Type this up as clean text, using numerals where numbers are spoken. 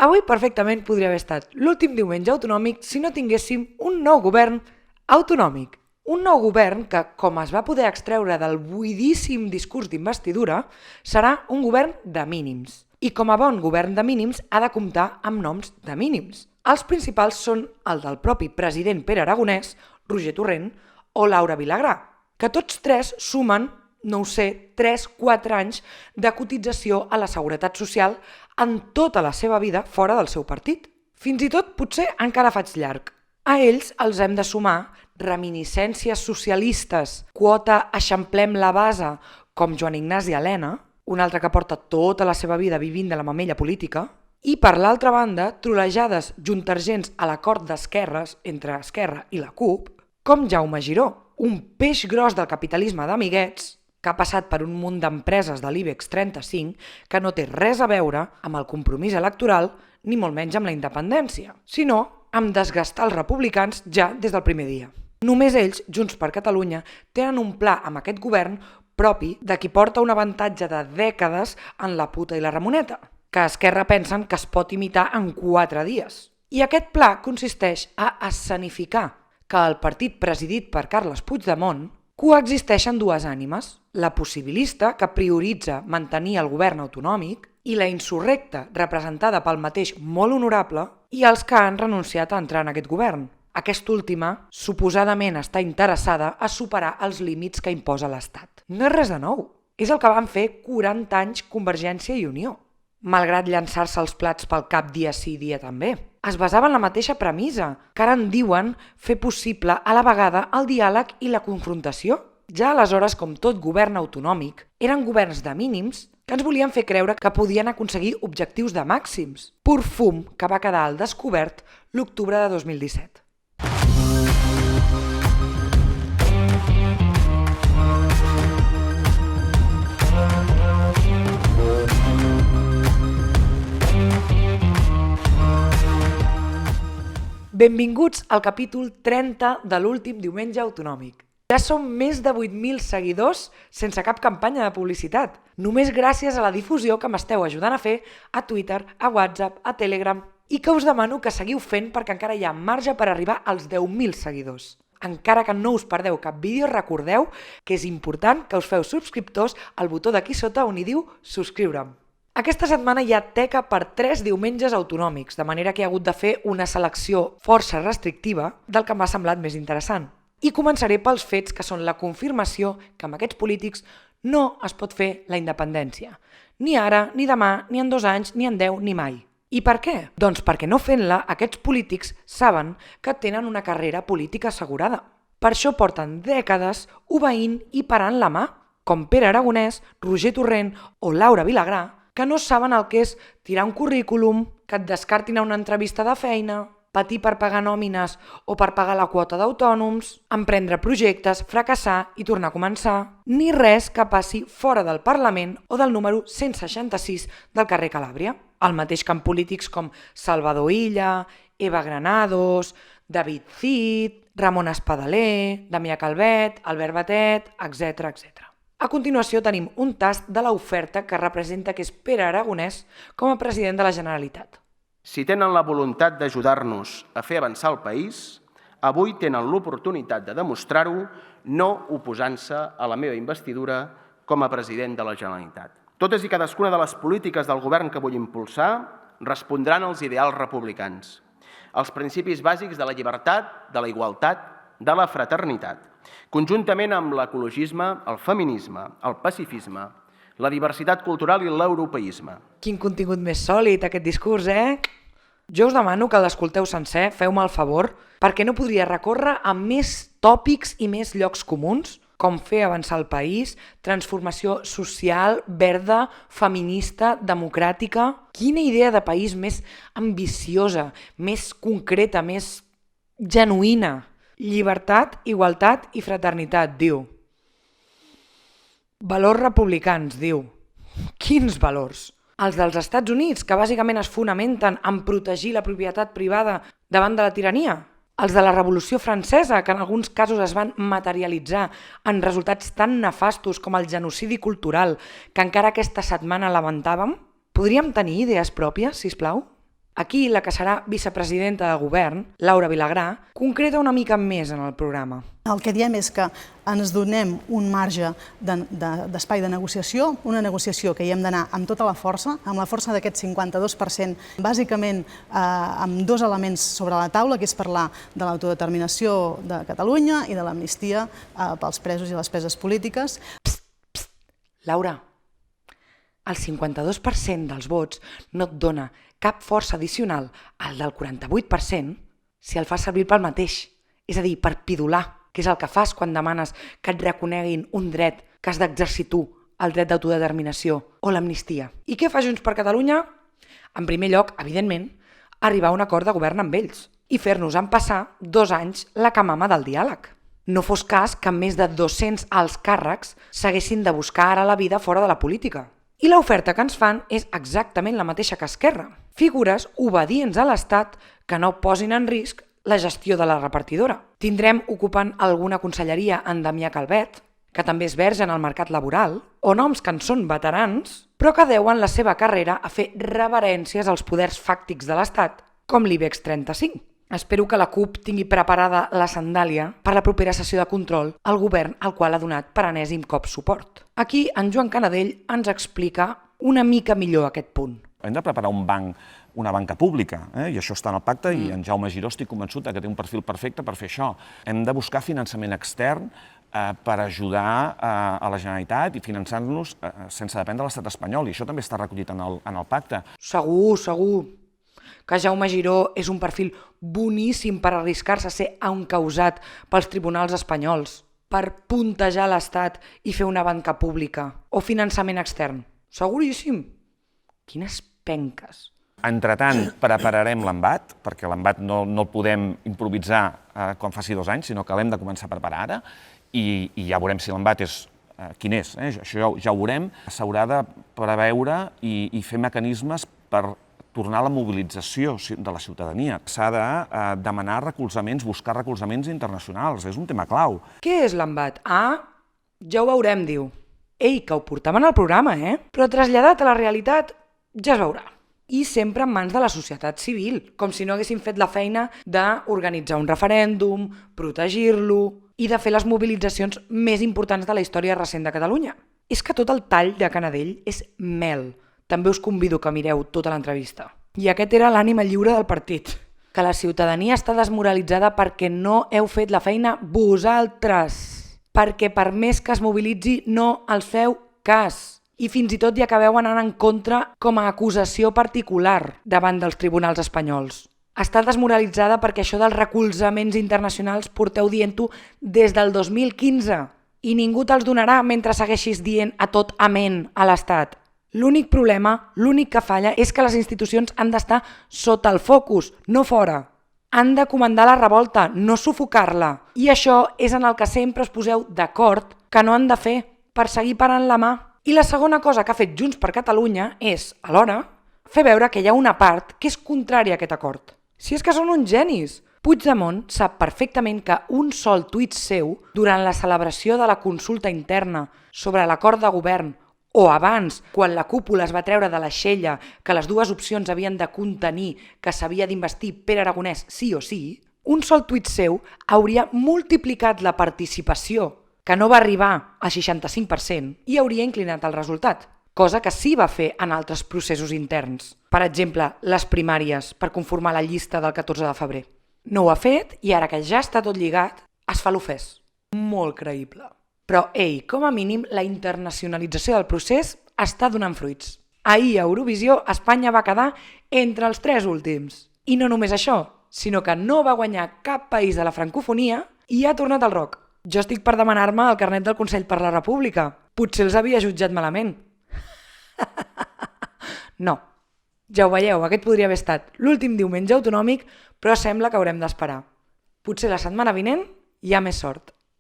Avui perfectament podria haver estat l'últim diumenge autonòmic si no tinguéssim un nou govern autonòmic. Un nou govern que, com es va poder extreure del buidíssim discurs d'investidura, serà un govern de mínims. I com a bon govern de mínims ha de comptar amb noms de mínims. Els principals són el del propi president Pere Aragonès, Roger Torrent o Laura Vilagrà, que tots tres sumen, no ho sé, 3-4 anys de cotització a la Seguretat Social en tota la seva vida fora del seu partit. Fins i tot potser encara faig llarg. A ells els hem de sumar reminiscències socialistes, quota eixamplem la base, com Joan Ignasi Elena, un altre que porta tota la seva vida vivint de la mamella política, i per l'altra banda, trolejades juntergents a l'acord d'esquerres entre Esquerra i la CUP, com Jaume Giró, un peix gros del capitalisme d'amiguets que ha passat per un munt d'empreses de l'IBEX 35 que no té res a veure amb el compromís electoral ni molt menys amb la independència, sinó amb desgastar els republicans ja des del primer dia. Només ells, Junts per Catalunya, tenen un pla amb aquest govern propi de qui porta un avantatge de dècades en la puta i la Ramoneta, que Esquerra pensen que es pot imitar en 4 dies. I aquest pla consisteix a escenificar que el partit presidit per Carles Puigdemont coexisteixen dues ànimes, la possibilista, que prioritza mantenir el govern autonòmic, i la insurrecta, representada pel mateix molt honorable, i els que han renunciat a entrar en aquest govern. Aquesta última, suposadament, està interessada a superar els límits que imposa l'Estat. No és res de nou, és el que van fer 40 anys Convergència i Unió, malgrat llançar-se els plats pel cap dia sí dia també. Es basava en la mateixa premissa, que ara en diuen fer possible a la vegada el diàleg i la confrontació. Ja aleshores, com tot govern autonòmic, eren governs de mínims que ens volien fer creure que podien aconseguir objectius de màxims. Pur fum que va quedar al descobert l'octubre de 2017. Benvinguts al capítol 30 de l'últim diumenge autonòmic. Ja som més de 8.000 seguidors sense cap campanya de publicitat, només gràcies a la difusió que m'esteu ajudant a fer a Twitter, a WhatsApp, a Telegram, i que us demano que seguiu fent perquè encara hi ha marge per arribar als 10.000 seguidors. Encara que no us perdeu cap vídeo, recordeu que és important que us feu subscriptors al botó d'aquí sota on hi diu subscriure'm. Aquesta setmana hi ha teca per 3 diumenges autonòmics, de manera que he hagut de fer una selecció força restrictiva del que m'ha semblat més interessant. I començaré pels fets que són la confirmació que amb aquests polítics no es pot fer la independència. Ni ara, ni demà, ni en 2 anys, ni en 10, ni mai. I per què? Doncs perquè no fent-la, aquests polítics saben que tenen una carrera política assegurada. Per això porten dècades obeint i parant la mà, com Pere Aragonès, Roger Torrent o Laura Vilagrà, que no saben el que és tirar un currículum, que et descartin a una entrevista de feina, patir per pagar nòmines o per pagar la quota d'autònoms, emprendre projectes, fracassar i tornar a començar, ni res que passi fora del Parlament o del número 166 del carrer Calàbria. El mateix que en polítics com Salvador Illa, Eva Granados, David Cid, Ramon Espadaler, Damià Calvet, Albert Batet, etc. A continuació tenim un tast de l'oferta que representa que és Pere Aragonès com a president de la Generalitat. Si tenen la voluntat d'ajudar-nos a fer avançar el país, avui tenen l'oportunitat de demostrar-ho no oposant-se a la meva investidura com a president de la Generalitat. Totes i cadascuna de les polítiques del govern que vull impulsar respondran als ideals republicans, als principis bàsics de la llibertat, de la igualtat, de la fraternitat, conjuntament amb l'ecologisme, el feminisme, el pacifisme, la diversitat cultural i l'europeisme. Quin contingut més sòlid aquest discurs, Jo us demano que l'escolteu sencer, feu-me el favor, perquè no podria recórrer a més tòpics i més llocs comuns, com fer avançar el país, transformació social, verda, feminista, democràtica. Quina idea de país més ambiciosa, més concreta, més genuïna. Llibertat, igualtat i fraternitat, diu. Valors republicans, diu. Quins valors? Els dels Estats Units, que bàsicament es fonamenten en protegir la propietat privada davant de la tirania. Els de la Revolució Francesa, que en alguns casos es van materialitzar en resultats tan nefastos com el genocidi cultural que encara aquesta setmana lamentàvem. Podríem tenir idees pròpies, sisplau? Aquí, la que serà vicepresidenta de govern, Laura Vilagrà, concreta una mica més en el programa. El que diem és que ens donem un marge d'espai de negociació, una negociació que hi hem d'anar amb tota la força d'aquest 52%, bàsicament amb dos elements sobre la taula, que és parlar de l'autodeterminació de Catalunya i de l'amnistia pels presos i les preses polítiques. Laura, el 52% dels vots no et dona cap força addicional al del 48% si el fas servir pel mateix, és a dir, per pidolar, que és el que fas quan demanes que et reconeguin un dret que has d'exercir tu, el dret d'autodeterminació o l'amnistia. I què fa Junts per Catalunya? En primer lloc, evidentment, arribar a un acord de govern amb ells i fer-nos empassar 2 anys la camama del diàleg. No fos cas que més de 200 alts càrrecs s'haguessin de buscar ara la vida fora de la política. I l'oferta que ens fan és exactament la mateixa que Esquerra. Figures obedients a l'Estat que no posin en risc la gestió de la repartidora. Tindrem ocupant alguna conselleria en Damià Calvet, que també és verge en el mercat laboral, o noms que en són veterans, però que deuen la seva carrera a fer reverències als poders fàctics de l'Estat, com l'IBEX 35. Espero que la CUP tingui preparada la sandàlia per la propera sessió de control al govern al qual ha donat per enèsim cop suport. Aquí, en Joan Canadell ens explica una mica millor aquest punt. Hem de preparar una banca pública, i això està en el pacte, i en Jaume Giró estic convençut que té un perfil perfecte per fer això. Hem de buscar finançament extern per ajudar a la Generalitat i finançar-nos sense dependre de l'estat espanyol, i això també està recollit en el pacte. Segur que Jaume Giró és un perfil boníssim per arriscar-se a ser encausat pels tribunals espanyols, per puntejar l'Estat i fer una banca pública o finançament extern. Seguríssim. Quines penques. Entretant, prepararem l'embat, perquè l'embat no el podem improvisar quan faci 2 anys, sinó que l'hem de començar a preparar ara, i ja veurem si l'embat és quin és. Això ja ho veurem. S'haurà de preveure i fer mecanismes per tornar a la mobilització de la ciutadania. S'ha de demanar recolzaments, buscar recolzaments internacionals. És un tema clau. Què és l'embat? Ja ho veurem, diu. Ei, que ho portaven al programa, Però traslladat a la realitat ja es veurà. I sempre en mans de la societat civil, com si no haguessin fet la feina d'organitzar un referèndum, protegir-lo i de fer les mobilitzacions més importants de la història recent de Catalunya. És que tot el tall de Canadell és mel. També us convido que mireu tota l'entrevista. I aquest era l'ànima lliure del partit. Que la ciutadania està desmoralitzada perquè no heu fet la feina vosaltres. Perquè per més que es mobilitzi no els feu cas. I fins i tot hi acabeu anant en contra com a acusació particular davant dels tribunals espanyols. Està desmoralitzada perquè això dels recolzaments internacionals porteu dient-ho des del 2015 i ningú te'ls donarà mentre segueixis dient a tot amén a l'Estat. L'únic problema, l'únic que falla, és que les institucions han d'estar sota el focus, no fora. Han de comandar la revolta, no sufocar-la. I això és en el que sempre us poseu d'acord que no han de fer, per seguir parant la mà. I la segona cosa que ha fet Junts per Catalunya és, alhora, fer veure que hi ha una part que és contrària a aquest acord. Si és que són uns genis! Puigdemont sap perfectament que un sol tuit seu, durant la celebració de la consulta interna sobre l'acord de govern, o abans, quan la cúpula es va treure de l'aixella que les dues opcions havien de contenir que s'havia d'investir Pere Aragonès sí o sí, un sol tuit seu hauria multiplicat la participació, que no va arribar al 65%, i hauria inclinat el resultat, cosa que sí va fer en altres processos interns. Per exemple, les primàries per conformar la llista del 14 de febrer. No ho ha fet i ara que ja està tot lligat, es fa l'ofès. Molt creïble. Però, com a mínim, la internacionalització del procés està donant fruits. Ahir a Eurovisió, Espanya va quedar entre els 3 últims. I no només això, sinó que no va guanyar cap país de la francofonia i ha tornat al rock. Jo estic per demanar-me el carnet del Consell per la República. Potser els havia jutjat malament. No. Ja ho veieu, aquest podria haver estat l'últim diumenge autonòmic, però sembla que haurem d'esperar. Potser la setmana vinent hi ha més sort.